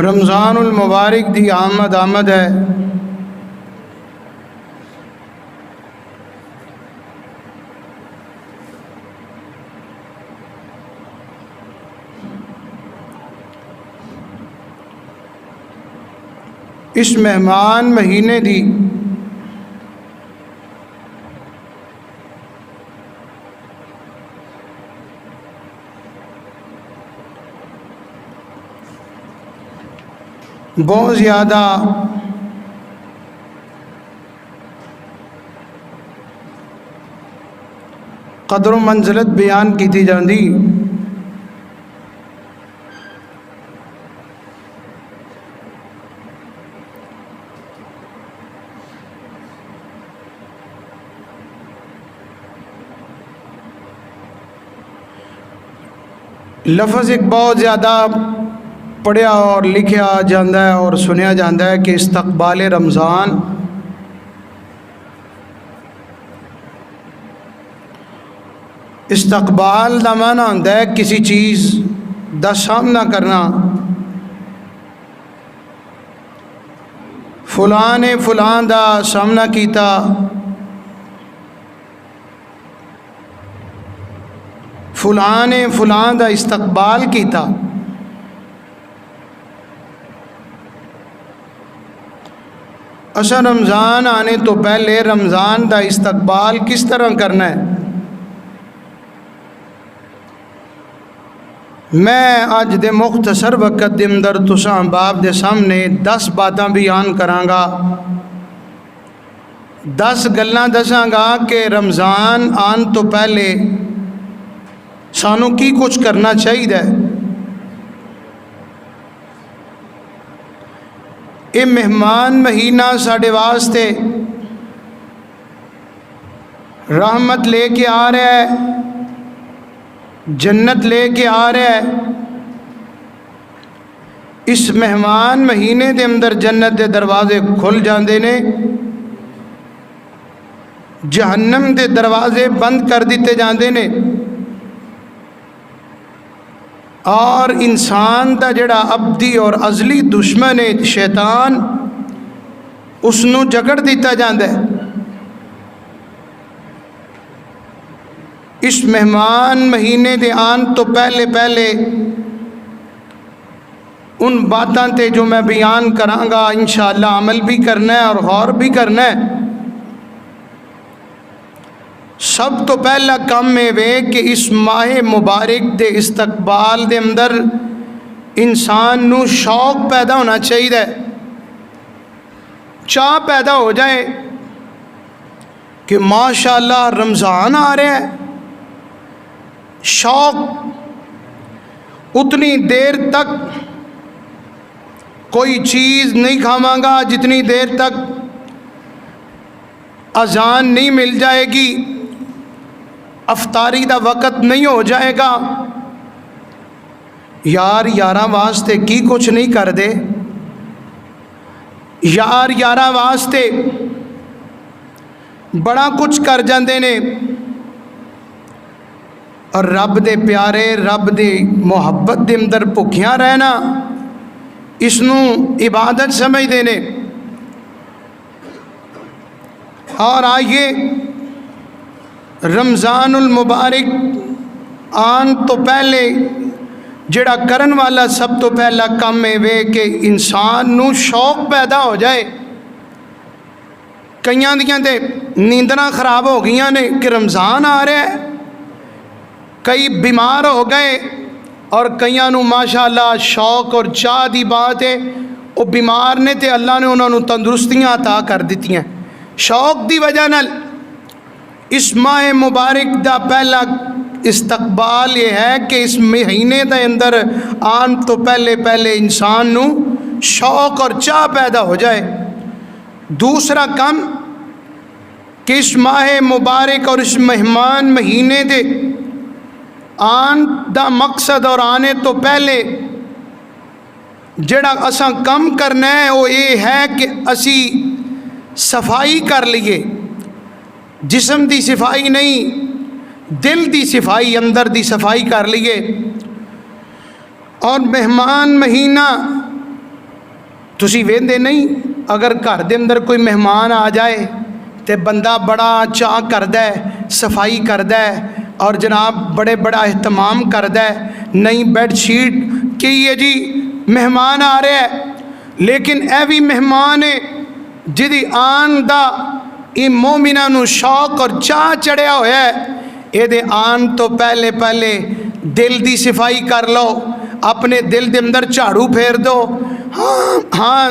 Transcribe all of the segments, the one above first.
رمضان المبارک دی آمد ہے۔ اس مہمان مہینے دی بہت زیادہ قدر و منزلت بیان کی جاندی۔ لفظ ایک بہت زیادہ پڑھیا اور لکھیا جاندہ ہے اور سنیا جاندہ ہے کہ استقبال رمضان۔ استقبال دا معنی ہوتا ہے کسی چیز دا سامنا کرنا۔ فلاں نے فلاں دا سامنا کیتا، فلاں نے فلاں دا استقبال کیتا۔ اچھا، رمضان آنے تو پہلے رمضان دا استقبال کس طرح کرنا ہے؟ میں آج دے مختصر وقت دے اندر تساں باپ دے سامنے 10 باتاں بیان کرانگا، 10 گلاں دساں گا کہ رمضان آن تو پہلے سانو کی کچھ کرنا چاہیے۔ یہ مہمان مہینہ ساڑے واسطے رحمت لے کے آ رہا ہے، جنت لے کے آ رہا ہے۔ اس مہمان مہینے دے اندر جنت دے دروازے کھل جاندے نے، جہنم دے دروازے بند کر دیتے جاندے نے، اور انسان دا جڑا ابدی اور ازلی دشمن ہے شیطان، اس نو جگڑ دیتا جاندہ ہے۔ اس مہمان مہینے دے آن تو پہلے ان باتاں تے جو میں بیان کرانگا انشاءاللہ عمل بھی کرنا ہے اور غور بھی کرنا ہے۔ سب تو پہلا کام میں وے کہ اس ماہ مبارک دے استقبال دے اندر انسان نو شوق پیدا ہونا چاہیے، چاہ پیدا ہو جائے کہ ماشاءاللہ رمضان آ رہا ہے۔ شوق اتنی دیر تک کوئی چیز نہیں کھاواں گا جتنی دیر تک اذان نہیں مل جائے گی، افطاری دا وقت نہیں ہو جائے گا۔ یار یاراں واسطے کی کچھ نہیں کر دے، یار یاراں واسطے بڑا کچھ کر جاندے نے، اور رب دے پیارے رب دے محبت دے اندر بھکھیاں رہنا اس نو عبادت سمجھ دینے۔ اور آئیے رمضان المبارک آن تو پہلے جڑا کرن والا سب تو پہلا کام ہے وے کہ انسان نو شوق پیدا ہو جائے۔ کئیاں دیاں تے نیندراں خراب ہو گئیاں نے کہ رمضان آ رہا ہے، کئی بیمار ہو گئے، اور کئیاں نو ماشاءاللہ شوق اور چاہ دی بات ہے، وہ بیمار نے تے اللہ نے انہوں نے تندرستیاں عطا کر دیتی ہیں۔ شوق دی وجہ نال اس ماہ مبارک دا پہلا استقبال یہ ہے کہ اس مہینے دے اندر آن تو پہلے انسان نو شوق اور چاہ پیدا ہو جائے۔ دوسرا کام کہ اس ماہ مبارک اور اس مہمان مہینے دے آن دا مقصد اور آنے تو پہلے جڑا اساں کم کرنا ہے وہ یہ ہے کہ اسی صفائی کر لیے، جسم دی صفائی نہیں، دل دی صفائی، اندر دی صفائی کر لیے۔ اور مہمان مہینہ تسی ویندے نہیں اگر گھر دے اندر کوئی مہمان آ جائے تے بندہ بڑا چاہ کردا ہے، صفائی کردا ہے اور جناب بڑے بڑا اہتمام کردا ہے، نئی بیڈ شیٹ کی ہے جی مہمان آ رہا ہے، لیکن اے بھی مہمان ہے جدی آن دا ای مومنہ نو شوق اور چاہ چڑھیا ہویا ہے، اے دے آن تو پہلے پہلے دل دی صفائی کر لو، اپنے دل دے اندر جھاڑو پھیر دو۔ ہاں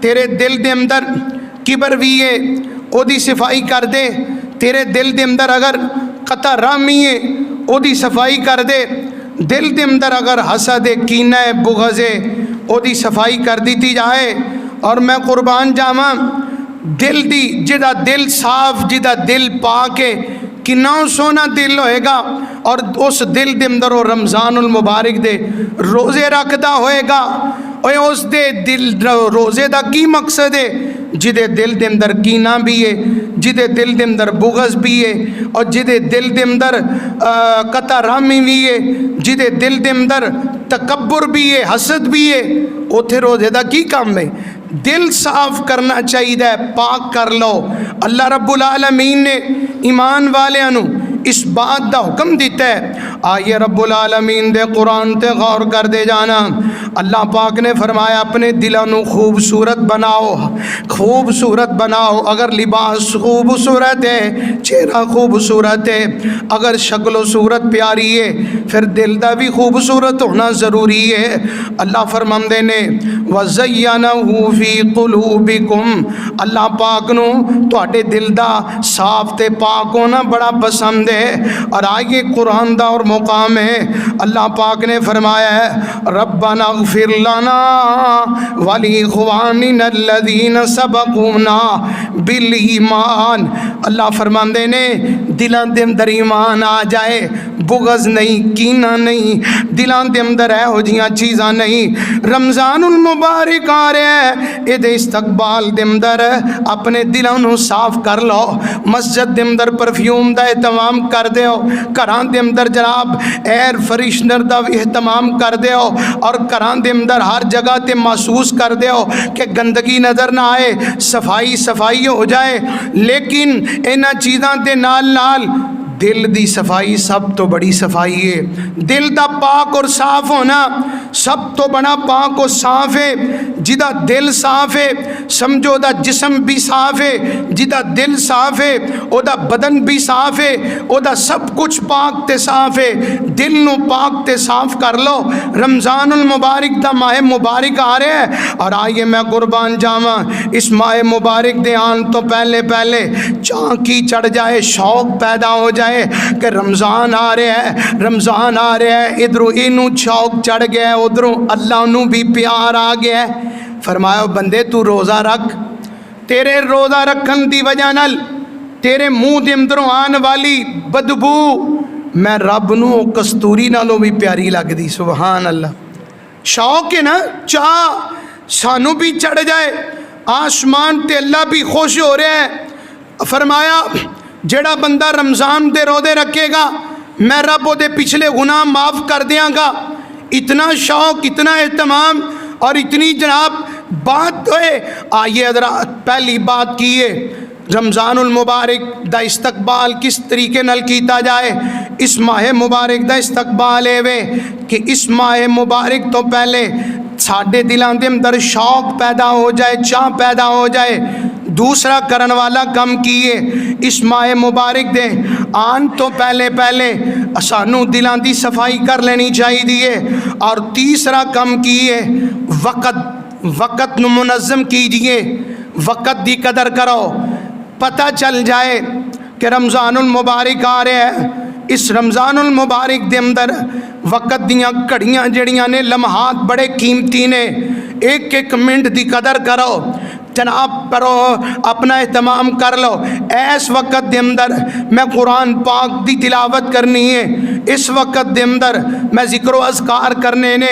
تیرے دل دے اندر کبر بھی ہے او دی صفائی کر دے، تیرے دل دے اندر اگر قطع رامی ہے او دی صفائی کر دے، دل دے اندر اگر حسد ہے، کینہ ہے، بغض ہے او دی صفائی کر دیتی جائے۔ اور میں قربان جاواں دل دی جدا دل صاف جدا دل پاک ہے کنا سونا دل ہوئے گا، اور اس دل دے اندر وہ رمضان المبارک دے روزے رکھدا ہوئے گا، اور اس دے دل روزے دا کی مقصد ہے؟ جدے دل دے اندر کینہ بھی ہے، جدے دل دے اندر بغض بھی ہے، اور جدے دل دے اندر قطع رامی بھی ہے، جدے دل دے اندر تکبر بھی ہے، حسد بھی ہے، اوتھے روزے دا کی کام ہے؟ دل صاف کرنا چاہیے، پاک کر لو۔ اللہ رب العالمین نے ایمان والیاں اس بات دا حکم دیتا ہے۔ آئیے رب العالمین دے قرآن تے غور کر دے جانا۔ اللہ پاک نے فرمایا اپنے دلوں نو خوبصورت بناؤ، خوبصورت بناؤ۔ اگر لباس خوبصورت ہے، چہرہ خوبصورت ہے، اگر شکل و صورت پیاری ہے، پھر دل دا بھی خوبصورت ہونا ضروری ہے۔ اللہ فرماندے نے وَزَيَّنَهُ فِي قُلُوبِكُمْ، اللہ پاک نو تواڈے دل دا صاف تے پاک ہونا بڑا پسند ہے۔ اور آگے قرآن دا اور مقام ہے، اللہ پاک نے فرمایا ہے ربنا اغفر لنا وَلِإِخْوَانِنَا الَّذِينَ سَبَقُونَا بِالْإِيمَانِ، اللہ فرماندے نے دلان دے اندر ایمان آ جائے، بغض نہیں، کینہ نہیں، دلان دے اندر ہے ہو جیاں چیزاں نہیں۔ رمضان المبارک آ رہے ہیں، اے دے استقبال دے اندر اپنے دلان نو صاف کر لو، مسجد دے اندر پرفیوم دا اہتمام کر دے ہو، گھران دے اندر جناب ایئر فریشنر دا اہتمام کر دے ہو، اور گھران دے اندر ہر جگہ تے محسوس کر دے ہو کہ گندگی نظر نہ آئے، صفائی ہو جائے۔ لیکن اینا چیزاں دے نال نال دل دی صفائی سب تو بڑی صفائی ہے۔ دل دا پاک اور صاف ہونا سب تو بڑا پاک اور صاف ہے۔ جدا دل صاف ہے سمجھو دا جسم بھی صاف ہے، جدا دل صاف ہے او دا بدن بھی صاف ہے، او دا سب کچھ پاک تے صاف ہے۔ دل نو پاک تے صاف کر لو۔ رمضان المبارک دا ماہ مبارک آ رہے ہیں، اور آئیے میں قربان جاواں اس ماہ مبارک دے آن تو پہلے پہلے چانکی چڑھ جائے، شوق پیدا ہو جائے کہ رمضان آ رہے ہیں، رمضان آ رہے ہیں، ادھروں اینو شوق چڑھ گیا، ادھروں اللہ نو بھی پیار آ گیا۔ فرمایا بندے تو روزہ رکھ، تیرے روزہ رکھن دی وجہ نال تیرے منہ دے اندروں آن والی بدبو میں رب نو کستوری نالوں بھی پیاری لگ دی۔ سبحان اللہ، شوق ہے نا، چاہ سانو بھی چڑھ جائے، آسمان تے اللہ بھی خوش ہو رہے ہیں۔ فرمایا جیڑا بندہ رمضان دے روزے رکھے گا میں رب او دے پچھلے گناہ معاف کر دیاں گا۔ اتنا شوق، اتنا اہتمام اور اتنی جناب بات ہے۔ آئیے حضرات پہلی بات کیے رمضان المبارک دا استقبال کس طریقے نال کیتا جائے۔ اس ماہ مبارک دا استقبال ہے وے کہ اس ماہ مبارک تو پہلے ساڈے دلاں دے اندر شوق پیدا ہو جائے، چاہ پیدا ہو جائے۔ دوسرا کرن والا کم کیے اس ماہ مبارک دے آن تو پہلے پہلے سانو دلان دی صفائی کر لینی چاہیے۔ اور تیسرا کم کیے وقت نو منظم کیجئے، وقت دی قدر کرو۔ پتہ چل جائے کہ رمضان المبارک آ رہے ہیں، اس رمضان المبارک دے اندر وقت دیاں گھڑیاں جڑیاں نے، لمحات بڑے قیمتی نے، ایک ایک منٹ دی قدر کرو جناب، پرو اپنا اہتمام کر لو۔ ایس وقت دے اندر میں قرآن پاک دی تلاوت کرنی ہے، اس وقت دے اندر میں ذکر و اذکار کرنے نے،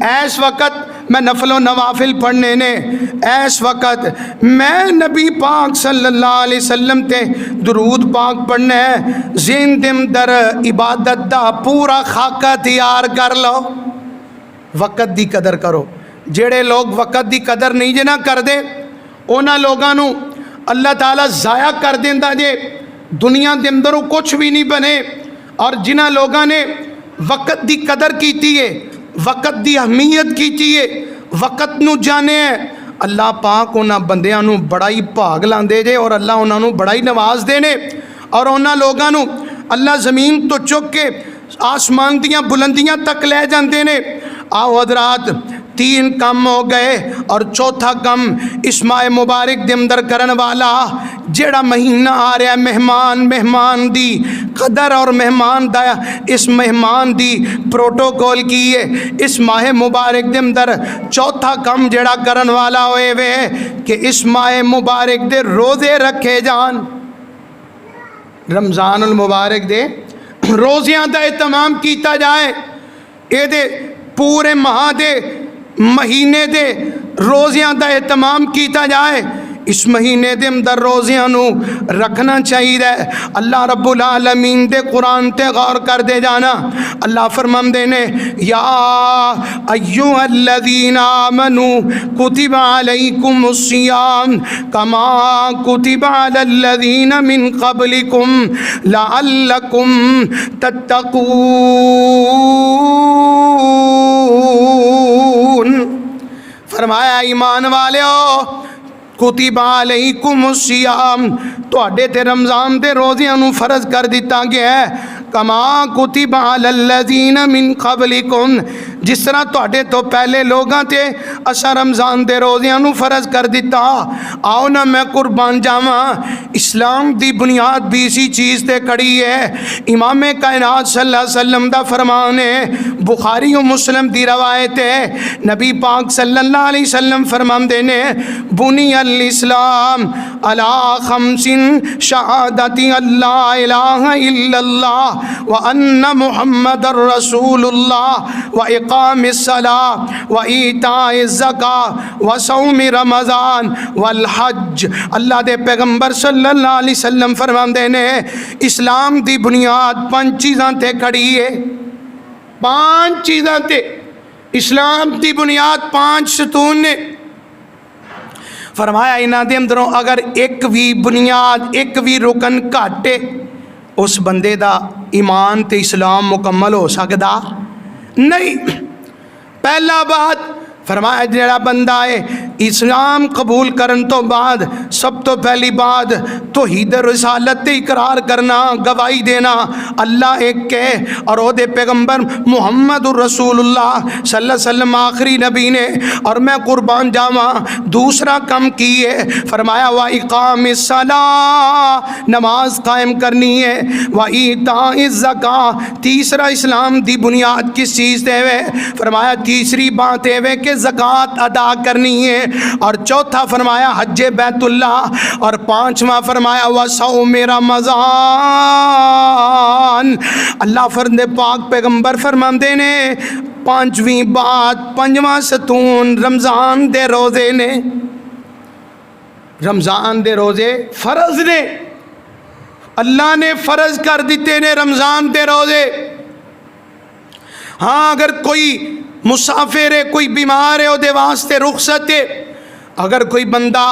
ایس وقت میں نفل و نوافل پڑھنے نے، ایس وقت میں نبی پاک صلی اللہ علیہ وسلم تے درود پاک پڑھنے ہے۔ ذہن دے اندر عبادت دا پورا خاکہ تیار کر لو، وقت دی قدر کرو۔ جڑے لوگ وقت دی قدر نہیں جے نہ کردے انہاں لوگاں نو اللہ تعالیٰ ضائع کر دیندا جے، دنیا دے اندر وہ کچھ بھی نہیں بنے۔ اور جنہاں لوگاں نے وقت دی قدر کیتی ہے، وقت دی اہمیت کیتی ہے، وقت نو جانے ہے، اللہ پاک انہاں بندیاں نو بڑا ہی بھاگ لاندے جے اور اللہ انہاں نو بڑا ہی نواز دینے۔ اور انہاں لوگاں نو اللہ زمین تو چک کے آسمان دیاں بلندیاں تک لے جاندے نے۔ آؤ حضرات، 3 کم ہو گئے اور چوتھا کم اس ماہ مبارک دے اندر کرن والا جیڑا مہینہ آ رہا ہے، مہمان دی قدر اور مہمان دا اس مہمان دی پروٹوکول کی ہے۔ اس ماہ مبارک دے اندر چوتھا کم جیڑا کرن والا ہوئے وے کہ اس ماہ مبارک دے روزے رکھے جان۔ رمضان المبارک دے روزیاں دا اہتمام کیتا جائے، اے دے پورے ماہ دے مہینے دے روزیاں دا اہتمام کیتا جائے۔ اس مہینے دے اندر روزیاں نو رکھنا چاہیے۔ اللہ رب العالمین دے قرآن تے غور کر دے جانا، اللہ فرماندے نے یا ایھا الذین آمنوا کتب علیکم الصیام کما کتب علی الذین من قبلکم لعلکم تتقون۔ فرمایا ایمان والیو، کتب علیکم الصیام، تواڈے تے رمضان دے روزیاں نو فرض کر دیتا گیا ہے، کما کتب علی الذین من قبلکم، جس طرح تواڈے تو پہلے لوگاں تے اسا رمضان دے روزیاں نو فرض کر دیتا۔ آؤ نا میں قربان جاواں، اسلام دی بنیاد بھی اسی چیز تے کڑی ہے۔ امام کائنات صلی اللہ علیہ وسلم دا فرمان ہے، بخاری و مسلم دی روایت ہے، نبی پاک صلی اللہ علیہ وسلم فرماندے نے بنی الاسلام علی خمس شہادت اللہ الہ الا اللہ وان محمد رسول اللہ واقام الصلاۃ وایتاء الزکاۃ وصوم رمضان والحج۔ اللہ دے پیغمبر صلی اللہ علیہ وسلم فرماندے نے اسلام دی بنیاد 5 چیزاں تے کھڑی ہے، 5 چیزاں تے اسلام دی بنیاد 5 ستون نے۔ فرمایا انہاں دے اندروں اگر ایک بھی بنیاد، ایک بھی رکن گھٹے، اس بندے دا ایمان تے اسلام مکمل ہو سکدا نہیں۔ پہلا بات فرمایا جڑا بندہ ہے اسلام قبول کرن تو بعد سب تو پہلی بات توحید رسالت تے اقرار کرنا، گواہی دینا اللہ ایک ہے اور او دے پیغمبر محمد رسول اللہ صلی اللہ علیہ وسلم آخری نبی نے، اور میں قربان جاواں دوسرا کم کی ہے، فرمایا وَإِقَامِ الصَّلَاةِ، نماز قائم کرنی ہے، وَإِيتَاءِ الزَّكَاةِ، تیسرا اسلام دی بنیاد کس چیز دے وے، فرمایا تیسری بات ہے کہ زکوٰۃ ادا کرنی ہے، اور چوتھا فرمایا حج بیت اللہ، اور پانچواں فرمایا وصوم رمضان۔ اللہ فرد پاک پیغمبر فرماندے نے 5ویں بات، 5واں ستون رمضان دے روزے نے۔ رمضان دے روزے فرض نے، اللہ نے فرض کر دیتے نے رمضان دے روزے۔ ہاں اگر کوئی مسافر ہے، کوئی بیمار ہے، وہ دے واسطے رخصت ہے۔ اگر کوئی بندہ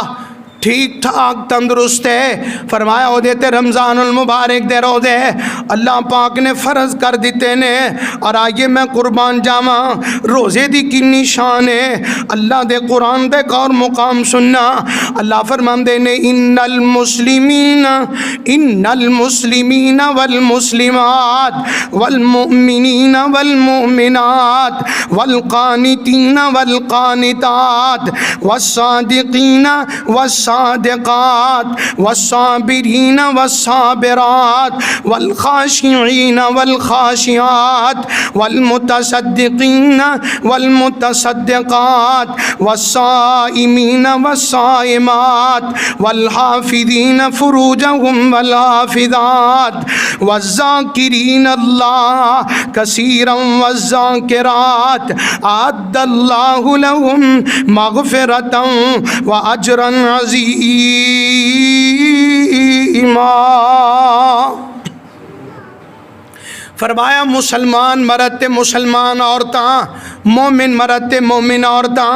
ٹھیک ٹھاک تندرست ہے، فرمایا وہ دیتے رمضان المبارک دے روزے اللہ پاک نے فرض کر دیتے نے۔ اور آئیے میں قربان جاواں روزے دی کنی شان ہے، اللہ دے قرآن دے اور مقام سننا۔ اللہ فرماندے نے ان المسلمین والمسلمات والمؤمنین والمؤمنات والقانتین والقانتات والصادقین والصادقات والصابرین والصابرات والخاشعین والخاشعات والمتصدقین والمتصدقات والصائمین والصائمات والحافظین فروجهم والحافظات والذاکرین اللہ کثیرا والذاکرات اعد اللہ لهم مغفرتا واجرا عظیما۔ فرمایا مسلمان مرد تے مسلمان عورتاں، مومن مرد تے مومن عورتاں۔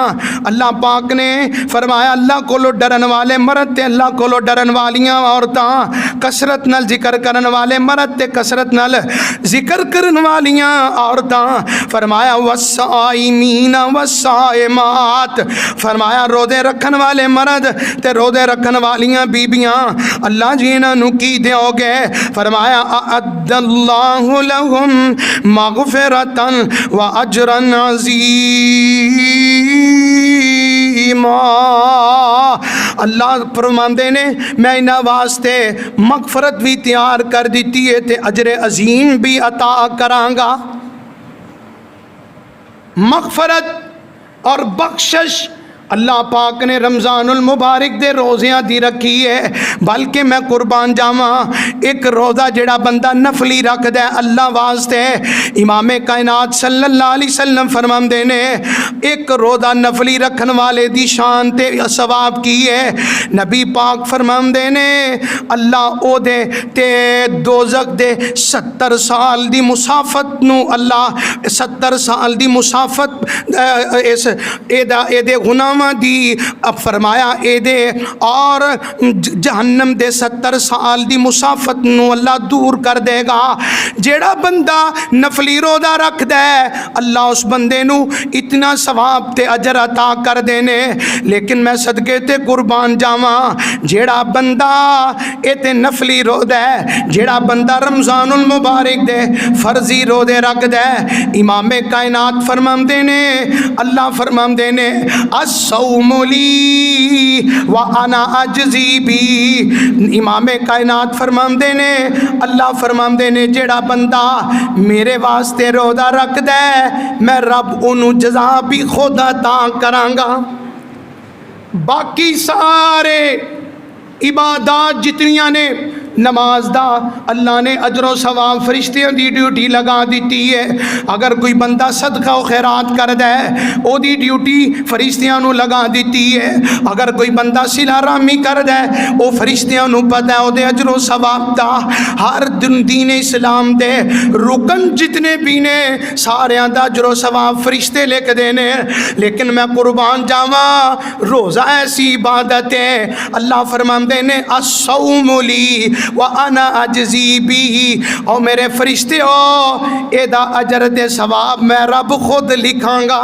اللہ پاک نے فرمایا اللہ کولو ڈرن والے مرد تے اللہ کولو ڈرن والیاں عورتاں، کثرت نال ذکر کرن والے مرد تے کثرت نال ذکر کرن والیاں عورتاں۔ فرمایا والصائمین والصائمات، فرمایا روزے رکھن والے مرد تے روزے رکھن والیاں بیبیاں، اللہ جی انہاں نو کی دیو گے؟ فرمایا اعد اللہ لہم مغفرتا و اجرا عظیما، اللہ فرماندے نے میں انہاں واسطے مغفرت بھی تیار کر دیتی ہے تے اجر عظیم بھی عطا کراں گا۔ مغفرت اور بخشش اللہ پاک نے رمضان المبارک دے روزیاں دی رکھی ہے، بلکہ میں قربان جاواں ایک روزہ جڑا بندہ نفلی رکھ دے اللہ واسطے، امام کائنات صلی اللہ علیہ وسلم فرماندے نے ایک روزہ نفلی رکھن والے دی شان تے ثواب کی ہے۔ نبی پاک فرماندے نے اللہ او دے تے دوزخ دے 70 سال دی مسافت نو اللہ 70 سال دی مسافت اس اے دے گناہ دی اب فرمایا اے دے اور جہنم دے 70 سال دی مسافت نو اللہ دور کر دے گا۔ جیڑا بندہ نفلی روزہ رکھ دے اللہ اس بندے نو اتنا ثواب تے اجر عطا کر دینے، لیکن میں صدقے تے قربان جاواں جیڑا بندہ اے تے نفلی روزہ ہے، جیڑا بندہ رمضان المبارک دے فرضی روزے رکھ دے، امام کائنات فرماندے نے اللہ فرماندے نے الصوم لی وانا اجزی بی، امام کائنات فرماندے نے اللہ فرماندے نے جیڑا بندہ میرے واسطے روزہ رکھ دے میں رب انہوں جزا بھی خود عطا کراں گا۔ باقی سارے عبادات جتنیاں نے نماز دا اللہ نے اجر و ثواب فرشتیاں دی ڈیوٹی لگا دیتی ہے، اگر کوئی بندہ صدقہ و خیرات کر دے او دی ڈیوٹی فرشتیاں نو لگا دیتی ہے، اگر کوئی بندہ صلہ رحمی کر دے او فرشتیاں نو پتہ ہے او دے اجر و ثواب دا۔ ہر دین اسلام دے رکن جتنے بھی نے ساریاں دا اجر و ثواب فرشتے لکھ دینے، لیکن میں قربان جاواں روزہ ایسی عبادت ہے اللہ فرماندے نے الصوم لی وَأَنَا أَجْزِي بِهِ، اور میرے فرشتے ہو اے دا اجر تے ثواب میں رب خود لکھاں گا۔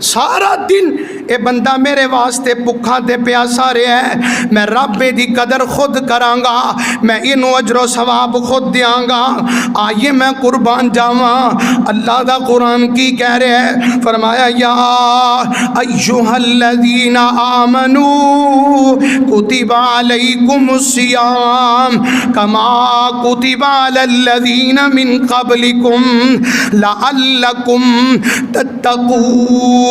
سارا دن اے بندہ میرے واسطے بھکھا تے پیاسا رہا ہے، میں رب دی قدر خود کراں گا، میں انہوں اجر و ثواب خود دیاں گا۔ آئیے میں قربان جاواں اللہ دا قرآن کی کہہ رہے ہیں، فرمایا یا ایہا الذین آمنوا کتب علیکم الصیام کما کتب علی الذین من قبلکم لعلکم تتقون۔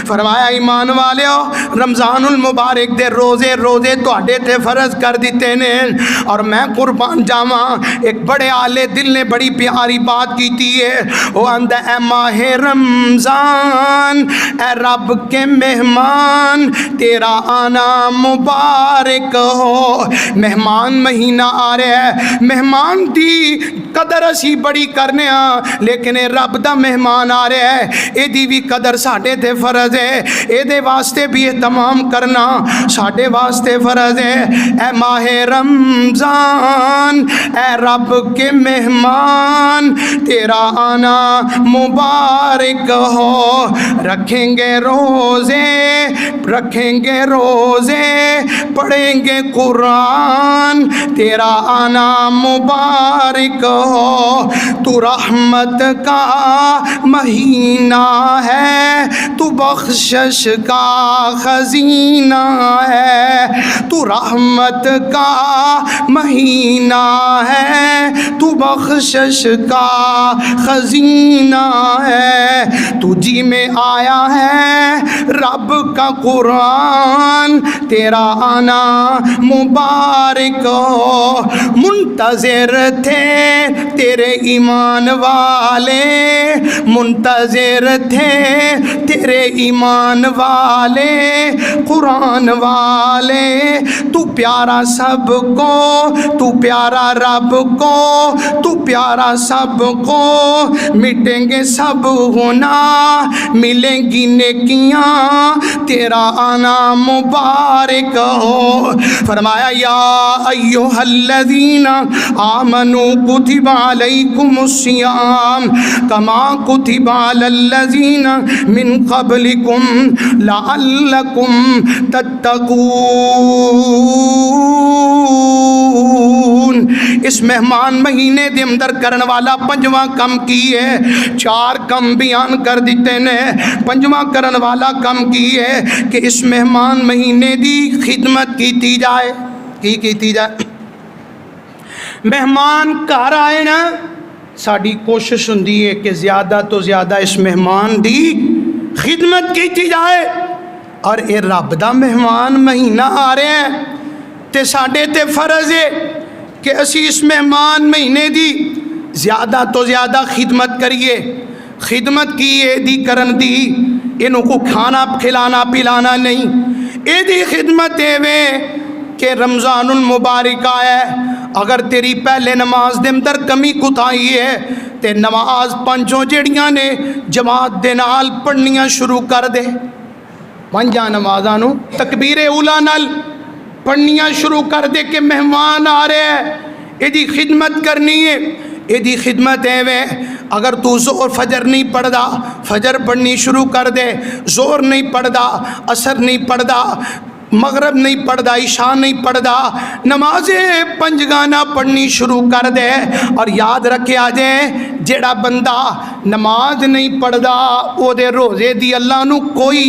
فرمایا ایمان والیو رمضان المبارک دے روزے تواڈے تے فرض کر دیتے نے، اور میں قربان جاواں ایک بڑے آلے دل نے بڑی پیاری بات کیتی ہے، وہ آندا اے ماہ رمضان اے رب کے مہمان تیرا آنا مبارک ہو۔ مہمان مہینہ آ رہا ہے، مہمان دی قدر اسی بڑی کرنے ہاں، لیکن اے رب دا مہمان آ رہا ہے اے دی بھی قدر ساڈے تے فرض ہے، اے دے واسطے بھی اہتمام کرنا ساڈے واسطے فرض ہے۔ اے ماہ رمضان اے رب کے مہمان تیرا آنا مبارک ہو، رکھیں گے روزے پڑھیں گے قرآن تیرا آنا مبارک ہو۔ تو رحمت کا مہینہ ہے، تو بخشش کا خزینہ ہے، تو رحمت کا مہینہ ہے، تو بخشش کا خزینہ ہے، تجھی میں آیا ہے رب کا قرآن تیرا آنا مبارک ہو۔ منتظر تھے تیرے ایمان والے منتظر تھے، تیرے ایمان والے قرآن والے، تو پیارا سب کو، تو پیارا رب کو، تو پیارا سب کو، مٹیں گے سب گناہ ملیں گی نیکیاں، تیرا آنا مبارک ہو۔ فرمایا یا ایھا الذین آمنوا کتب علیکم الصیام کما کتب علی الذین من قبلکم لعلکم تتقون۔ اس مہمان مہینے دے اندر کرن والا پنجواں کم کی ہے، چار کم بیان کر دیتے نے، پنجواں کرن والا کم کی ہے کہ اس مہمان مہینے دی خدمت کیتی جائے۔ کی کیتی جائے؟ مہمان گھر آئے نا، ساڈی کوشش ہوندی ہے کہ زیادہ تو زیادہ اس مہمان دی خدمت کیتی جائے، اور اے رب دا مہمان مہینہ آ رہے ہیں تے ساڈے تے فرض ہے کہ اسی اس مہمان مہینے دی زیادہ تو زیادہ خدمت کریے۔ خدمت کی اے دی کرن دی، انہوں کو کھانا کھلانا پلانا نہیں، اے دی خدمت اے وے کہ رمضان المبارک آیا ہے، اگر تیری پہلے نماز دے اندر کمی کتائی ہے تے نماز پنجوں جڑیاں نے جماعت دے نال پڑھنیاں شروع کر دے، پنجاں نمازاں نو تکبیر اولا نال پڑھنیاں شروع کر دے کہ مہمان آ رہے ہیں، اے دی خدمت کرنی ہے۔ اے دی خدمت ہے وے اگر تو زور فجر نہیں پڑھدا فجر پڑھنی شروع کر دے، زور نہیں پڑھدا عصر نہیں پڑھدا مغرب نہیں پڑھدا عشاء نہیں پڑھدا، نمازیں پنجگانہ پڑھنی شروع کر دے۔ اور یاد رکھے آجے جیڑا بندہ نماز نہیں پڑھدا او دے روزے دی اللہ نو کوئی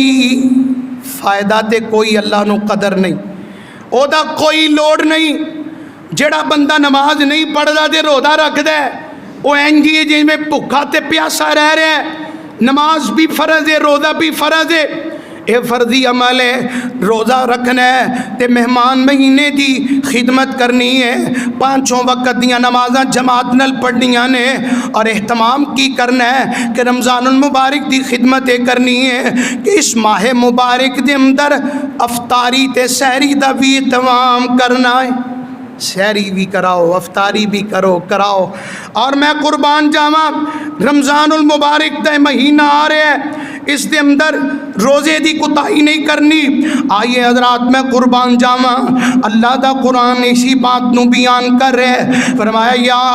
فائدہ تے کوئی اللہ نو قدر نہیں، او دا کوئی لوڑ نہیں۔ جیڑا بندہ نماز نہیں پڑھدا تے روزہ رکھ دے او انجی جی میں بھکھا تے پیاسا رہ رہے ہیں۔ نماز بھی فرض ہے، روزہ بھی فرض ہے، اے فرضی عمل ہے، روزہ رکھنا ہے تے مہمان مہینے دی خدمت کرنی ہے، پانچوں وقت دیاں نمازاں جماعت نال پڑھنیاں نے، اور اہتمام کی کرنا ہے کہ رمضان المبارک دی خدمت کرنی ہے کہ اس ماہ مبارک دے اندر افطاری تے سحری دا بھی اہتمام کرنا ہے، سحری بھی کراؤ افطاری بھی کراؤ۔ اور میں قربان جاواں رمضان المبارک دے مہینہ آ رہے ہیں، اس دے اندر روزے دی کوتاہی نہیں کرنی۔ آئیے حضرات میں قربان جاواں، اللہ دا قرآن اسی بات نو بیان کر رہے، فرمایا یا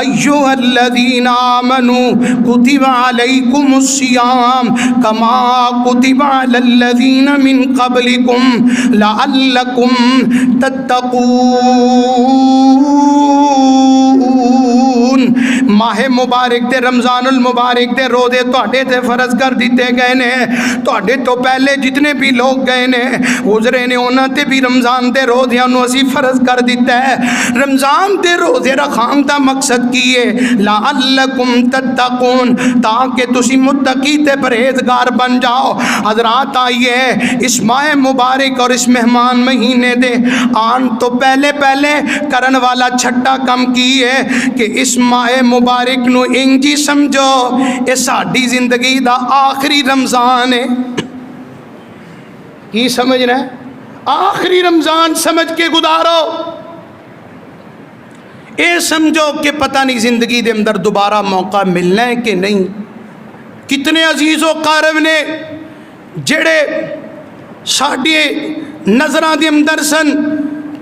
ایھا الذین آمنوا کتب علیکم الصیام کما کتب علی الذین من قبلکم لعلکم تتقون۔ ماہ مبارک دے رمضان المبارک دے روزے تواڈے تے فرض کر دیتے گئے نے، تواڈے تو پہلے جتنے بھی لوگ گئے نے گزرے نے انہاں تے بھی رمضان دے روزیاں نو اسی فرض کر دیتا ہے۔ رمضان دے روزے رکھان دا مقصد کی ہے لعلکم تتقون، تاکہ تسی متقی تے پرہیزگار بن جاؤ۔ حضرات آئیے اس ماہ مبارک اور اس مہمان مہینے دے آن تو پہلے کرن والا چھٹا کم کی ہے کہ اس ماہ مبارک نو انجی سمجھو اے ساڈی زندگی دا آخری رمضان ہے۔ کی سمجھ رہے ہیں؟ آخری رمضان سمجھ کے گزارو، اے سمجھو کہ پتہ نہیں زندگی دے اندر دوبارہ موقع ملنا ہے کہ نہیں۔ کتنے عزیز و قارب نے جڑے ساڈے نظراں دے اندر سن،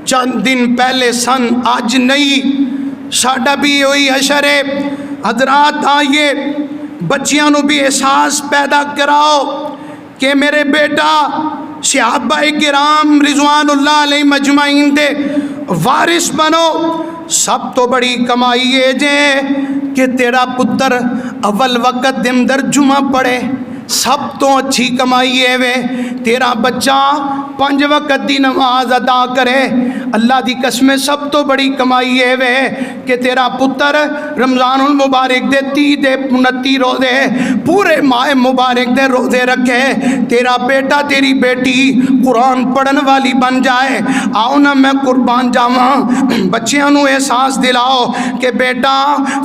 چند دن پہلے سن، آج نہیں، ساڈا بھی ہوئی حشر ہے۔ حضرات آئیے بچیاں نو بھی احساس پیدا کراؤ کہ میرے بیٹا صحابہ کرام رضوان اللہ علیہ مجمعین دے وارث بنو۔ سب تو بڑی کمائی ہے جے کہ تیرا پتر اول وقت دے اندر جمعہ پڑھے، سب تو اچھی کمائی ہے وے تیرا بچہ 5 وقت دی نماز ادا کرے. اللہ دی قسم سب تو بڑی کمائی ہے وے کہ تیرا پتر رمضان المبارک دے 30 دے 29 روزے پورے ماہ مبارک دے روزے رکھے. تیرا بیٹا تیری بیٹی قرآن پڑھن والی بن جائے. آؤ نا میں قربان جاواں بچیاں نو احساس دلاؤ کہ بیٹا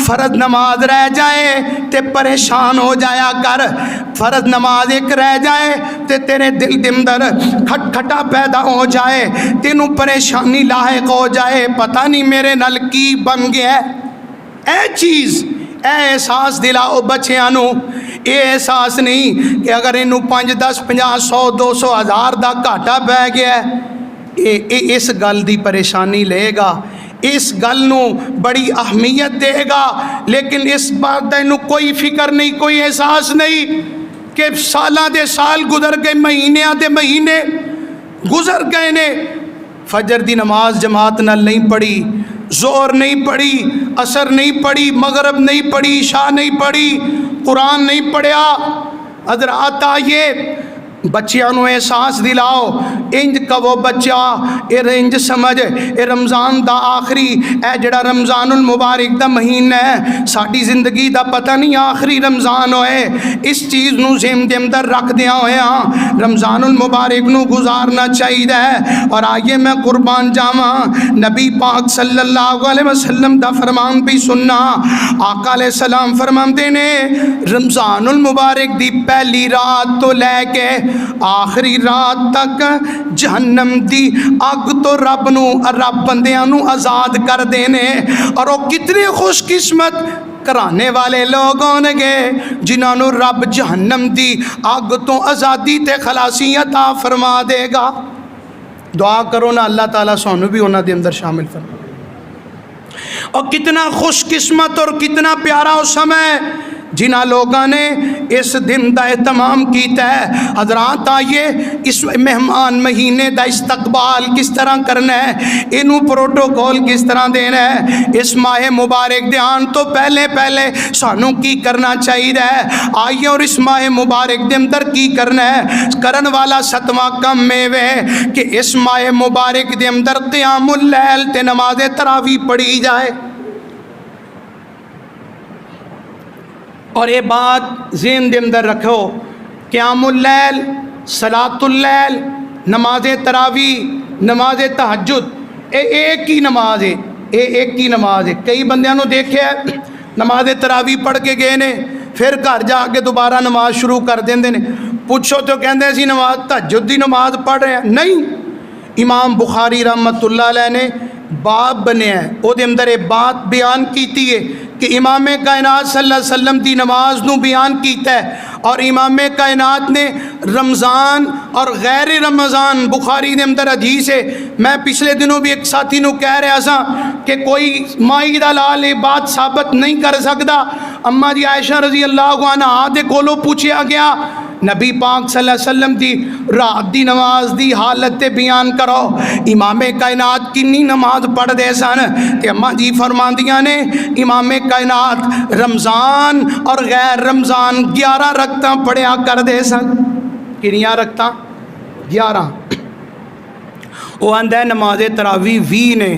فرض نماز رہ جائے تے پریشان ہو جایا کر. فرض نماز ایک رہ جائے تے تیرے دل دے اندر کھٹ کھٹا پیدا ہو جائے, تینوں پریشانی لاحق ہو جائے, پتہ نہیں میرے نال کی بن گیا ہے. اے چیز اے احساس دلاؤ بچیاں نو. یہ احساس نہیں کہ اگر انہوں 5 10 50 100 200 1000 دا گھاٹا پہ گیا ہے اس گل دی پریشانی لے گا, اس گل نو بڑی اہمیت دے گا, لیکن اس بات دا انہوں کوئی فکر نہیں, کوئی احساس نہیں کہ سالاں دے سال گزر گئے, مہینیاں دے مہینے گزر گئے نے. فجر دی نماز جماعت نال نہیں پڑھی, ظہر نہیں پڑھی, عصر نہیں پڑھی, مغرب نہیں پڑھی, عشاء نہیں پڑھی, قرآن نہیں پڑھیا. حضرات آئیے بچیاں نو احساس دلاؤ, انج کہو بچہ اے انج سمجھ اے رمضان دا آخری اے جڑا رمضان المبارک دا مہینہ ہے ساڈی زندگی دا پتہ نہیں آخری رمضان ہوئے. اس چیز نو ذہن دے اندر رکھ دیا ہویا رمضان المبارک نو گزارنا چاہیے. اور آئیے میں قربان جاواں نبی پاک صلی اللہ علیہ وسلم دا فرمان بھی سننا. آقا علیہ السلام فرماندے نے رمضان المبارک دی پہلی رات تو لے کے آخری رات تک جہنم دی اگ تو رب بندیاں نو آزاد کر دینے. اور وہ کتنے خوش قسمت کرانے والے لوگ ہونے گے جنہاں نو رب جہنم دی اگ تو آزادی تے خلاصی عطا فرما دے گا. دعا کرو نا اللہ تعالیٰ سانو بھی انہاں دے اندر شامل فرما. اور کتنا خوش قسمت اور کتنا پیارا اس سمے جنہاں لوگاں نے اس دن دا اہتمام کیتا ہے. حضرات آئیے اس مہمان مہینے دا استقبال کس طرح کرنا ہے, انہوں پروٹوکول کس طرح دینا ہے. اس ماہ مبارک دیان تو پہلے سانوں کی کرنا چاہیے. آئیے اور اس ماہ مبارک دے اندر کی کرنا ہے. کرن والا 7واں کم میں وے کہ اس ماہ مبارک دے اندر قیام اللیل تے نماز تراویح پڑھی جائے. اور یہ بات ذہن دے اندر رکھو, قیام اللیل, صلاۃ اللیل, نماز تراویح, نماز تہجد ایک ہی نماز ہے, ایک ہی نماز ہے. کئی بندیاں نو دیکھے نماز تراویح پڑھ کے گئے نے پھر گھر جا کے دوبارہ نماز شروع کر دیندے نے. پوچھو تو کہندے سی نماز تہجد دی نماز پڑھ رہے ہیں. نہیں, امام بخاری رحمت اللہ علیہ نے باب بنے ہیں او دے اندر ایک بات بیان کیتی ہے کہ امام کائنات صلی اللہ علیہ وسلم دی نماز نو بیان کیتا ہے. اور امام کائنات نے رمضان اور غیر رمضان بخاری دے اندر حدیث ہے. میں پچھلے دنوں بھی ایک ساتھی نو کہہ رہا سا کہ کوئی مائی دا لال یہ بات ثابت نہیں کر سکتا. اما جی عائشہ رضی اللہ عنہا دے کولو پوچھیا گیا نبی پاک صلی اللہ علیہ وسلم دی رات دی نماز دی حالت تے بیان کرو, امام کائنات کنی نماز پڑھ دے سن. تے اماں جی فرماندیاں نے امام کائنات رمضان اور غیر رمضان 11 رکعتاں پڑھیا کر دے سن. کنیاں رکعتاں 11. وہ آندا ہے نماز تراویح 20 نے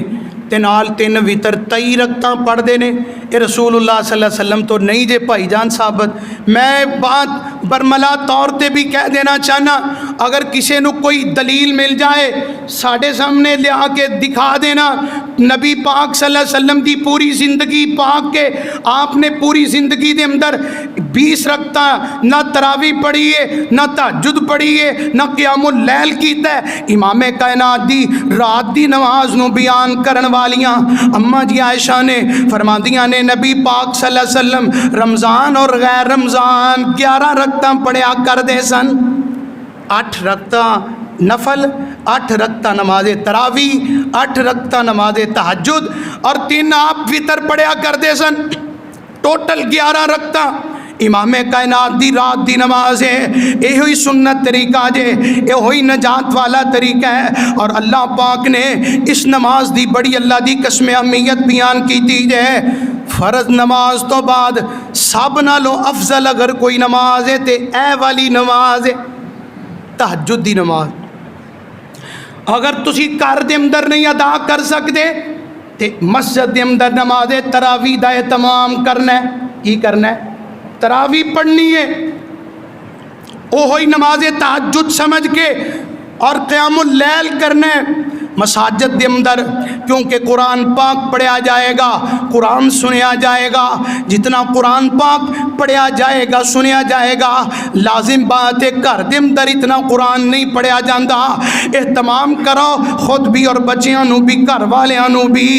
تے نال 3 وتر 23 رکعتاں پڑھ دے نے. اے رسول اللہ صلی اللہ علیہ وسلم تو نہیں جے بھائی جان ثابت. میں بات برملا طور تے بھی کہہ دینا چاہنا, اگر کسی نو کوئی دلیل مل جائے ساڑھے سامنے لیا کے دکھا دینا. نبی پاک صلی اللہ علیہ وسلم دی پوری زندگی پاک کے آپ نے پوری زندگی دے اندر 20 رکعتاں نہ تراویح پڑھی ہے, نہ تہجد پڑھی ہے, نہ قیام اللیل کیتا ہے. امام کائنات دی رات دی نماز نو بیان کرن والیاں اماں جی عائشہ نے فرماندیاں نے نبی پاک صلی اللہ علیہ وسلم رمضان اور غیر رمضان 11 رکعتاں پڑھیا کر دے سن. 8 رکعتاں نفل, 8 رکعتاں نماز تراویح, 8 رکعتاں نماز تہجد اور 3 آپ وتر پڑھیا کر دے سن. ٹوٹل 11 رکعتاں امام کائنات دی رات دی نماز ہے. یہ ہوئی سنت طریقہ جے, یہ ہوئی نجات والا طریقہ ہے. اور اللہ پاک نے اس نماز دی بڑی اللہ دی قسم اہمیت بیان کی تھی جے. فرض نماز تو بعد سب نالوں افضل اگر کوئی نماز ہے تے اے والی نماز ہے تہجد دی نماز. اگر تسی گھر دے اندر نہیں ادا کر سکتے تے مسجد دے اندر نماز تراویح دا اہتمام کرنا ہے. کی کرنا ہے؟ تراویح پڑھنی ہے. وہی نماز تہجد سمجھ کے اور قیام اللیل کرنا ہے مساجد دے اندر، کیونکہ قرآن پاک پڑھیا جائے گا، قرآن سنیا جائے گا. جتنا قرآن پاک پڑھیا جائے گا سنیا جائے گا، لازم بات ہے گھر دے اندر اتنا قرآن نہیں پڑھیا جاتا. اہتمام کرو خود بھی اور بچیاں نو بھی گھر والیاں نو بھی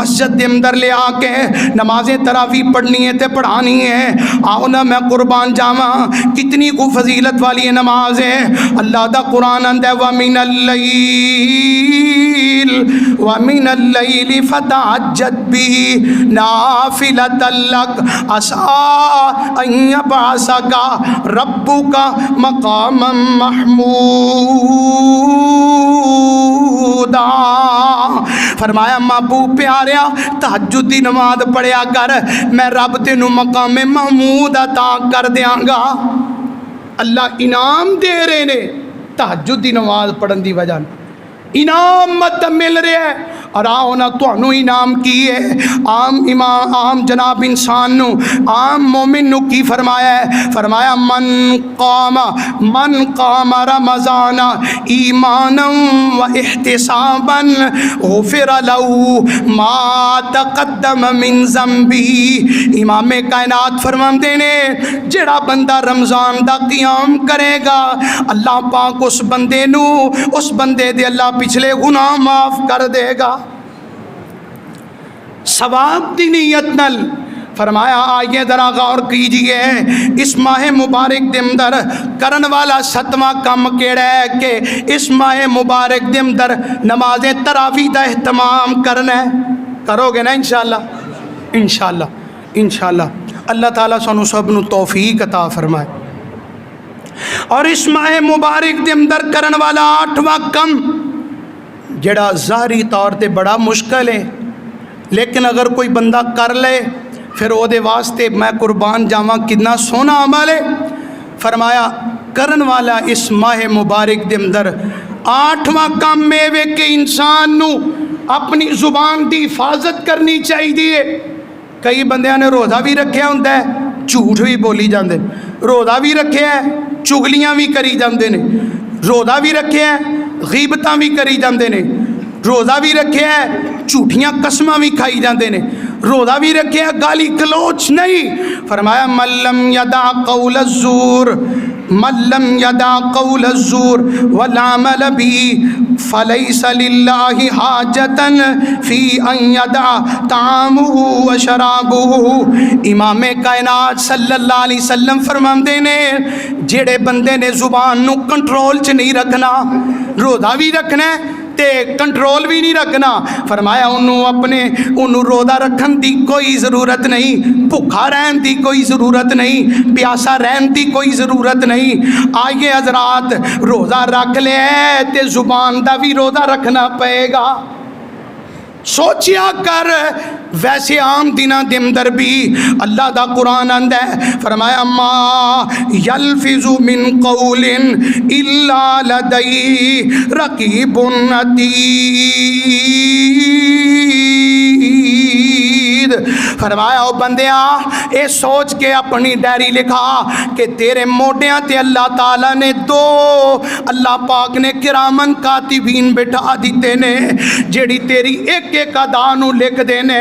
مسجد دے اندر لے آ کے نماز تراویح پڑھنی ہے تے پڑھانی ہے. آؤ نا میں قربان جاواں کتنی کو فضیلت والی نماز ہے. اللہ دا قرآن اندر وَمِنَ اللَّيْلِ وَمِنَ اللَّيْلِ فَتَهَجَّدْ بِهِ نَافِلَةً لَكَ عَسَىٰ أَن يَبْعَثَكَ رَبُّكَ مَقَامًا مَحْمُودًا. فرمایا محبوب پیاریا تہجد دی نماز پڑھیا کر، میں رب تینوں مقام محمود عطا کر دیاں گا. اللہ انعام دے رہے نے تہجد دی نماز پڑھن دی وجہ انعام مت مل رہا ہے. اور آؤ نا تھانوں انعام کی ہے. عام جناب انسان نو عام مومن نو کی فرمایا ہے؟ فرمایا من قام رمضان ایمانا و احتسابا غفر له ما تقدم من ذنبه. امام کائنات فرماندے نے جڑا بندہ رمضان دا قیام کرے گا اللہ پاک اس بندے نو اس بندے دے اللہ پچھلے گناہ معاف کر دے گا ثواب دی نیت نل. فرمایا آئیے ذرا غور کیجئے اس ماہ مبارک دے اندر کرن والا 7واں کام کیڑا ہے کہ اس ماہ مبارک دے اندر نماز تراویح دا اہتمام کرنا ہے. کرو گے نا انشاءاللہ؟ انشاءاللہ انشاءاللہ اللہ تعالیٰ سانو سب نو توفیق عطا فرمائے. اور اس ماہ مبارک دے اندر کرن والا 8واں کم جڑا ظاہری طور تے بڑا مشکل ہے لیکن اگر کوئی بندہ کر لے پھر او دے واسطے میں قربان جاواں کتنا سونا عمل ہے. فرمایا کرن والا اس ماہ مبارک دے اندر 8واں کام میں کہ انسان نو اپنی زبان دی حفاظت کرنی چاہیے. کئی بندیاں نے روزہ بھی رکھیا ہوندا ہے جھوٹ بھی بولی جاندے، روزہ بھی رکھیا ہے چگلیاں بھی کری جاندے نے، روزہ بھی رکھیا ہے غیبتاں بھی کری جاندے نے، روزہ بھی رکھیا ہے جھوٹیاں قسماں بھی کھائی جاندے نے، روزہ بھی رکھیا ہے گالی گلوچ نہیں. فرمایا من لم یدع قول الزور والعمل به فلیس للہ حاجتا فی ان یدع طعامہ وشرابہ. امام کائنات صلی اللہ علیہ وسلم فرماندے نے جڑے بندے نے زبان نو کنٹرول چ نہیں رکھنا، روزہ بھی رکھنا ہے تے کنٹرول بھی نہیں رکھنا. فرمایا انہوں روزہ رکھن دی کوئی ضرورت نہیں، بھوکا رہن دی کوئی ضرورت نہیں، پیاسا رہن دی کوئی ضرورت نہیں. آئیے حضرات روزہ رکھ لے تے زبان دا بھی روزہ رکھنا پئے گا. سوچیا کر ویسے عام دنوں دے اندر بھی اللہ دا قرآن آندا ہے. فرمایا ما یلفظ من قول الا لدیہ رقیب عتید. فرمایا او بندیا اے سوچ کے اپنی ڈائری لکھا کہ تیرے موڈیاں تے اللہ تعالیٰ نے دو اللہ پاک نے کرامن کاتبین بٹھا دیتے نے جیڑی تیری ایک ایک ادا نو لکھ دینے.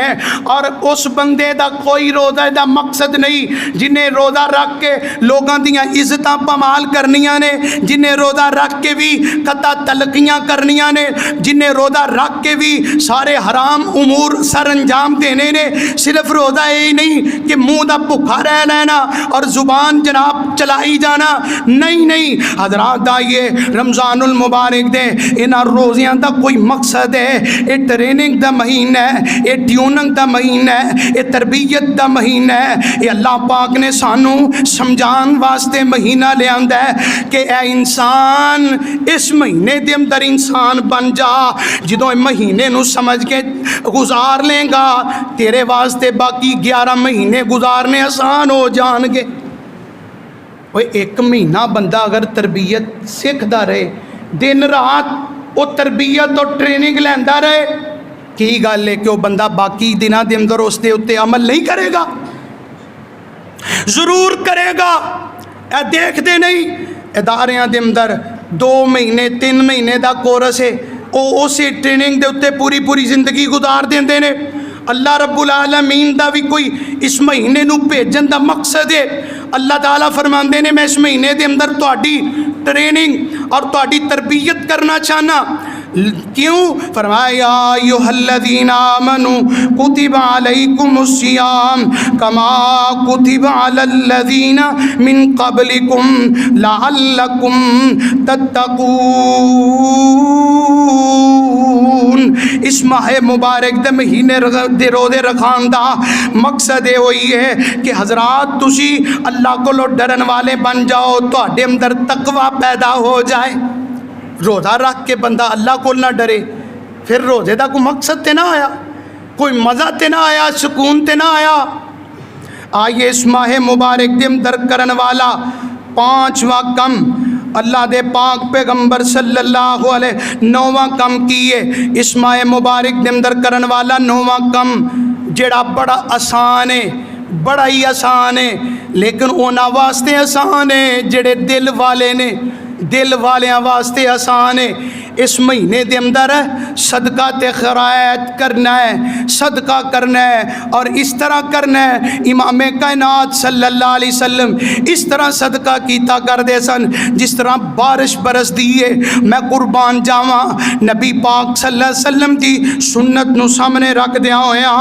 اور اس بندے دا کوئی روزہ دا مقصد نہیں جنہیں روزہ رکھ کے لوگاں دیاں عزتاں پامال کرنیاں نے، جنہیں روزہ رکھ کے بھی قطع تلقیاں کرنیاں نے، جنہیں روزہ رکھ کے بھی سارے حرام امور سر انجام دینے نے. صرف روزہ ہی نہیں کہ منہ دا بھوکا رہ لینا اور زبان جناب چلائی جانا، نہیں حضرات آئیے رمضان المبارک دے انہاں روزیاں دا کوئی مقصد ہے. یہ ٹریننگ دا مہینہ ہے، یہ ٹیوننگ دا مہینہ ہے، یہ تربیت دا مہینہ ہے. یہ اللہ پاک نے سانو سمجھان واسطے مہینہ لے آندا ہے کہ اے انسان اس مہینے دے اندر انسان بن جا. جدوں مہینے نو سمجھ کے گزار لیں گا تیرے واسطے باقی 11 مہینے گزارنے آسان ہو جان گے۔ وہ 1 مہینہ بندہ اگر تربیت سیکھدا رہے، دن رات وہ تربیت اور ٹریننگ لیندا رہے، کی گل ہے کہ وہ بندہ باقی دنوں دے اندر اس دے اتے عمل نہیں کرے گا؟ ضرور کرے گا۔ اے دیکھ دے نہیں اداریاں دے اندر 2 مہینے 3 مہینے دا کورس ہے، وہ اسی ٹریننگ دے اتے پوری زندگی گزار دیندے نے۔ اللہ رب العالمین دا بھی کوئی اس مہینے نو بھیجن دا مقصد ہے۔ اللہ تعالیٰ فرماندے نے میں اس مہینے دے اندر تہاڈی ٹریننگ اور تہاڈی تربیت کرنا چاہنا۔ کیوں؟ فرمایا یا ایھا الذین آمنوا کتب علیکم الصیام کما کتب علی الذین من قبلکم لعلکم تتقون۔ اس ماہ مبارک دے مہینے دے روزے رکھان دا مقصد یہ ہوئی ہے کہ حضرات تسی اللہ کو ڈرن والے بن جاؤ، تہاڈے اندر تقوی پیدا ہو جائے۔ روزہ رکھ کے بندہ اللہ کو نہ ڈرے، پھر روزے دا کوئی مقصد تے نہ آیا، کوئی مزہ تے نہ آیا، سکون تے نہ آیا۔ آئیے اس ماہ مبارک دے اندر کرن والا 5واں کم اللہ دے پاک پیغمبر صلی اللہ علیہ 9واں کم کیے۔ اس ماہ مبارک دے اندر کرن والا 9واں کم جڑا بڑا آسان ہے، بڑا ہی آسان ہے، لیکن اونا واسطے آسان ہے جڑے دل والے نے، دل والیاں واسطے آسان ہے۔ اس مہینے دے اندر صدقہ تے خیرات کرنا ہے، صدقہ کرنا ہے، اور اس طرح کرنا ہے امام کائنات صلی اللہ علیہ وسلم اس طرح صدقہ کیتا کر دے سن جس طرح بارش برس دیئے۔ میں قربان جاواں نبی پاک صلی اللہ علیہ وسلم دی سنت نو سامنے رکھ دیا ہویا،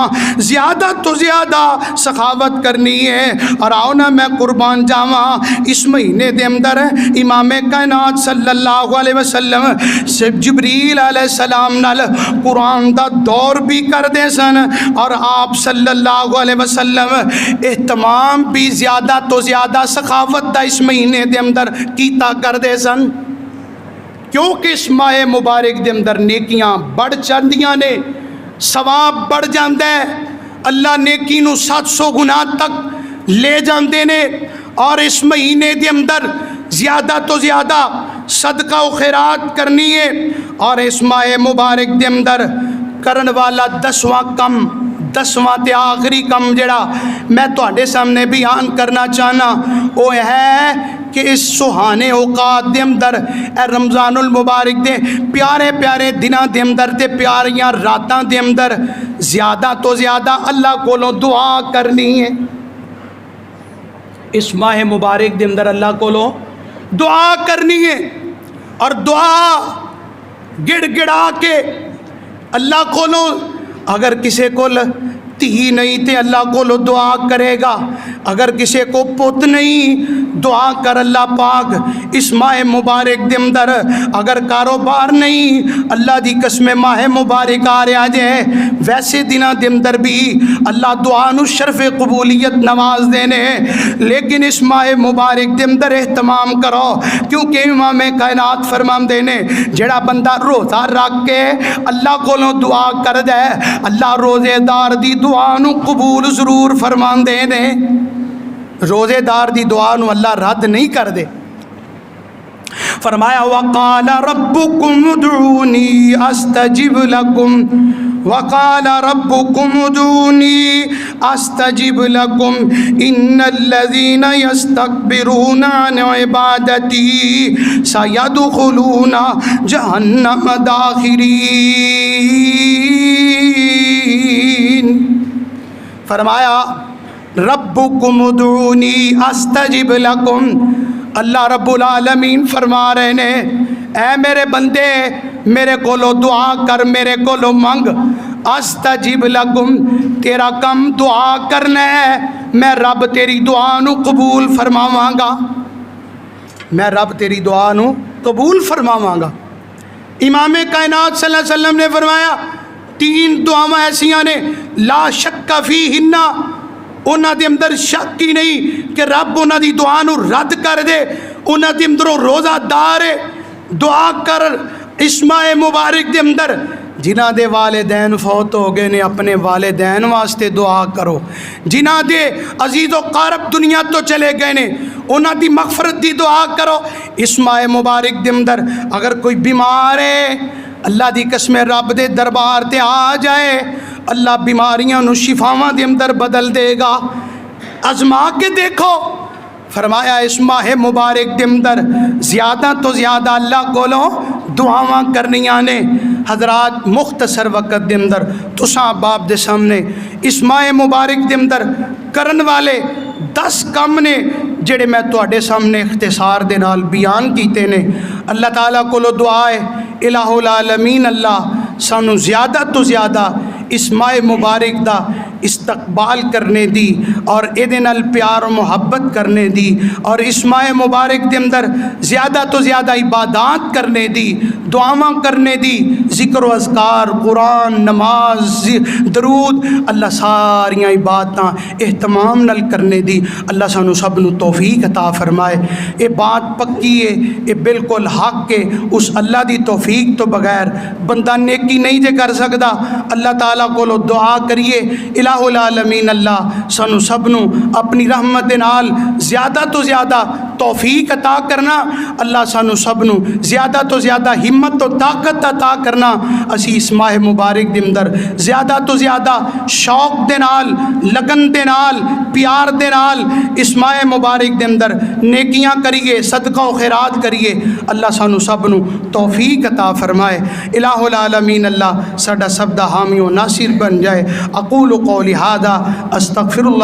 زیادہ تو زیادہ سخاوت کرنی ہے۔ اور آؤ نا میں قربان جاواں اس مہینے دے اندر امام کائنات صلی اللہ علیہ وسلم سے جبریل علیہ السلام نال قرآن دا دور بھی کر دے سن، اور آپ صلی اللہ علیہ وسلم اہتمام بھی زیادہ تو زیادہ سخاوت دا اس مہینے دے اندر کیتا کر دے سن، کیونکہ اس ماہ مبارک دے اندر نیکیاں بڑھ جاندیاں نے، ثواب بڑھ جاندے ہے، اللہ نیکی نو 700 گنا تک لے جاندے نے۔ اور اس مہینے دے اندر زیادہ تو زیادہ صدقہ و خیرات کرنی ہے۔ اور اس ماہ مبارک دے اندر کرن والا 10واں کم، 10واں تے آخری کم جڑا میں تواڈے سامنے بیان کرنا چاہنا وہ ہے کہ اس سہانے اوقات دے اندر اے رمضان المبارک دے پیارے پیارے دناں دے اندر تے پیاریاں راتاں دے اندر زیادہ تو زیادہ اللہ کولوں دعا کرنی ہے۔ اس ماہ مبارک دے اندر اللہ کولوں دعا کرنی ہے، اور دعا گڑ گڑا کے اللہ کولوں، اگر کسی کو دھی نہیں تے اللہ کو دعا کرے گا، اگر کسی کو پت نہیں دعا کر اللہ پاک اس ماہ مبارک دے اندر، اگر کاروبار نہیں اللہ دی قسم ماہ مبارک آ رہا جائے، ویسے دنوں دے اندر بھی اللہ دعا نو شرف قبولیت نواز دینے، لیکن اس ماہ مبارک دے اندر اہتمام کرو، کیونکہ امام کائنات فرمان دینے جڑا بندہ روزہ رکھ کے اللہ کو دعا کر دے، اللہ روزے دار دی دعا نو قبول ضرور فرمان دے دے، روزے دار دی دعا نو اللہ رد نہیں کر دے۔ فرمایا وقال ربکم ادعونی استجب لکم، وقال ربکم ادعونی استجب لکم ان الذین یستکبرون عن عبادتی سیدخلون جہنم داخرین۔ فرمایا ربکم ادعونی استجب لکم، اللہ رب العالمین فرما رہے نے اے میرے بندے میرے کولو دعا کر، میرے کولو منگ، استجب لکم، تیرا کم دعا کرنا ہے، میں رب تیری دعا نو قبول فرماواں گا، میں رب تیری دعا نو قبول فرماواں گا۔ امام کائنات صلی اللہ علیہ وسلم نے فرمایا 3 دعاواں ایسیاں نے لا شک فیہن، انہاں دے اندر شک ہی نہیں کہ رب انہاں دی دعا نو رد کر دے، انہاں دے اندروں روزہ دار ہے، دعا کر اس ماہ مبارک دے اندر جنہ دے والدین فوت ہو گئے نے اپنے والدین واسطے دعا کرو، جنہ دے عزیز و قارب دنیا تو چلے گئے نے انہاں دی مغفرت دی دعا کرو۔ اس ماہ مبارک دے اندر اگر کوئی بیمار ہے اللہ دی قسم رب دے دربار تے آ جائے، اللہ بیماریاں نو شفاواں دے اندر بدل دے گا۔ آزما کے دیکھو، فرمایا اس ماہ مبارک دے اندر زیادہ تو زیادہ اللہ کولوں دعاواں کرنیاں نے۔ حضرات مختصر وقت دے اندر تساں باپ دے سامنے اس ماہ مبارک دے اندر کرن والے 10 کام نے جڑے میں تواڈے سامنے اختصار دے نال بیان کیتے نے۔ اللہ تعالیٰ کولو دعا ہے الہ العالمین اللہ سانو زیادہ تو زیادہ اس ماہ مبارک دا استقبال کرنے دی اور ایدے نال پیار و محبت کرنے دی اور اس ماہ مبارک دے اندر زیادہ تو زیادہ عبادات کرنے دی، دعاواں کرنے دی، ذکر و اذکار، قرآن، نماز، درود، اللہ ساریاں عبادتاں اہتمام نال کرنے دی اللہ سانو سب نو توفیق عطا فرمائے۔ یہ بات پکی ہے، یہ بالکل حق ہے، اس اللہ دی توفیق تو بغیر بندہ نیکی نہیں جے کر سکدا۔ اللہ تعالیٰ کولو دعا کریے الہ العالمین اللہ سانو سب نو اپنی رحمت نال زیادہ تو زیادہ توفیق عطا کرنا، اللہ سانو سب نو زیادہ تو زیادہ ہمت و طاقت عطا کرنا، اسی اس ماہ مبارک دے اندر زیادہ تو زیادہ شوق دے نال، لگن دے نال، پیار دے نال اس ماہ مبارک دے اندر نیکیاں کریے، صدقہ و خیرات کریے، اللہ سانو سب نو توفیق عطا فرمائے۔ الہ العالمین اللہ ساڈا سب دا حامی و ناصر بن جائے۔ اقول قولی ھذا استغفر اللہ